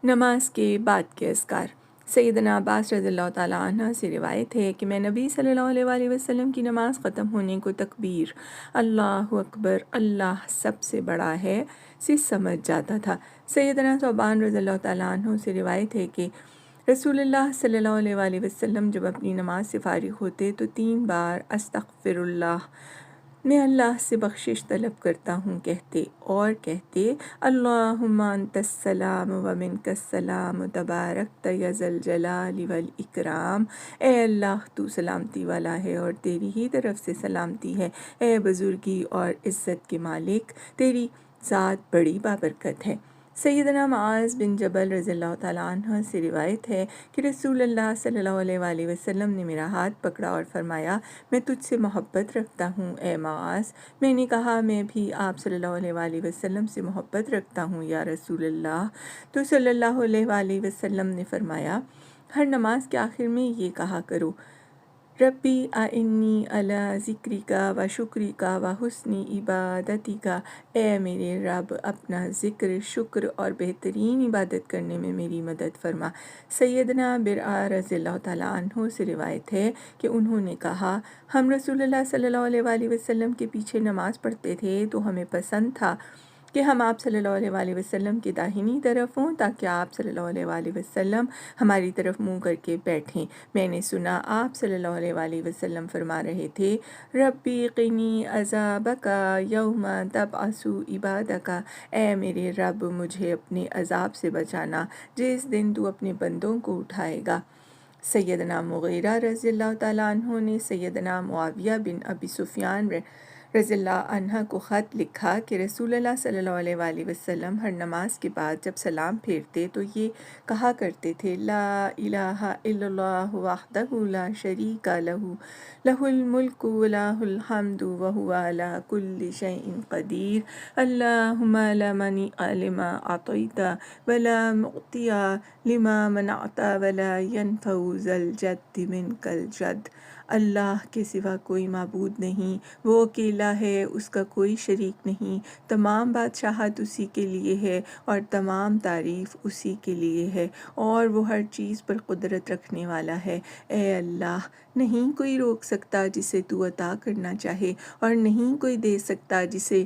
نماز کے بعد کے اذکار۔ سیدنا عباس رضی اللہ تعالیٰ عنہ سے روایت ہے کہ میں نبی صلی اللہ علیہ وسلم کی نماز ختم ہونے کو تکبیر اللہ اکبر اللہ سب سے بڑا ہے سے سمجھ جاتا تھا۔ سیدنا ثوبان رضی اللہ تعالیٰ عنہ سے روایت ہے کہ رسول اللہ صلی اللہ علیہ وسلم جب اپنی نماز سے فارغ ہوتے تو 3 بار استغفر اللہ، میں اللہ سے بخشش طلب کرتا ہوں کہتے، اور کہتے اللہم انت السلام و منک السلام تبارکت یا ذا الجلال والاکرام، اے اللہ تو سلامتی والا ہے اور تیری ہی طرف سے سلامتی ہے، اے بزرگی اور عزت کے مالک، تیری ذات بڑی بابرکت ہے۔ سیدنا معاذ بن جبل رضی اللہ تعالیٰ عنہ سے روایت ہے کہ رسول اللہ صلی اللہ علیہ وسلم نے میرا ہاتھ پکڑا اور فرمایا میں تجھ سے محبت رکھتا ہوں اے معاذ۔ میں نے کہا میں بھی آپ صلی اللہ علیہ وسلم سے محبت رکھتا ہوں یا رسول اللہ۔ تو صلی اللہ علیہ وسلم نے فرمایا ہر نماز کے آخر میں یہ کہا کرو ربی اعنی علی ذکرک و شکرک و حسن عبادتک، اے میرے رب اپنا ذکر، شکر اور بہترین عبادت کرنے میں میری مدد فرما۔ سیدنا برآ رضی اللہ تعالیٰ عنہ سے روایت ہے کہ انہوں نے کہا ہم رسول اللہ صلی اللہ علیہ وسلم کے پیچھے نماز پڑھتے تھے تو ہمیں پسند تھا کہ ہم آپ صلی اللہ علیہ وسلم کی داہنی طرف ہوں تاکہ آپ صلی اللہ علیہ وسلم ہماری طرف منہ کر کے بیٹھیں۔ میں نے سنا آپ صلی اللہ علیہ وسلم فرما رہے تھے ربی قنی عذابک یوم تبعث عبادک، اے میرے رب مجھے اپنے عذاب سے بچانا جس دن تو اپنے بندوں کو اٹھائے گا۔ سیدنا مغیرہ رضی اللہ تعالیٰ عنہ نے سیدنا معاویہ بن ابی سفیان رضی اللہ عنہ کو خط لکھا کہ رسول اللہ صلی اللہ علیہ وسلم ہر نماز کے بعد جب سلام پھیرتے تو یہ کہا کرتے تھے لا الہ الا اللہ وحدہ لا شریک لہ، لہ الملک و لہ الحمد وہو علی کل شیء قدیر، اللہم لا مانع لما اعطیت ولا معطی لما منعت ولا ينفع ذا الجد منک الجد۔ اللہ کے سوا کوئی معبود نہیں، وہ اکیلا ہے، اس کا کوئی شریک نہیں، تمام بادشاہت اسی کے لیے ہے اور تمام تعریف اسی کے لیے ہے، اور وہ ہر چیز پر قدرت رکھنے والا ہے۔ اے اللہ نہیں کوئی روک سکتا جسے تو عطا کرنا چاہے اور نہیں کوئی دے سکتا جسے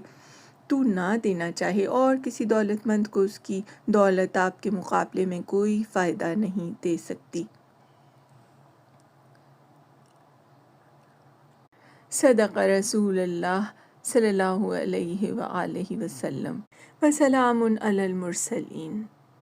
تو نہ دینا چاہے، اور کسی دولت مند کو اس کی دولت آپ کے مقابلے میں کوئی فائدہ نہیں دے سکتی۔ صدق رسول اللہ صلی اللہ علیہ وآلہ وسلم، وسلام علی المرسلین۔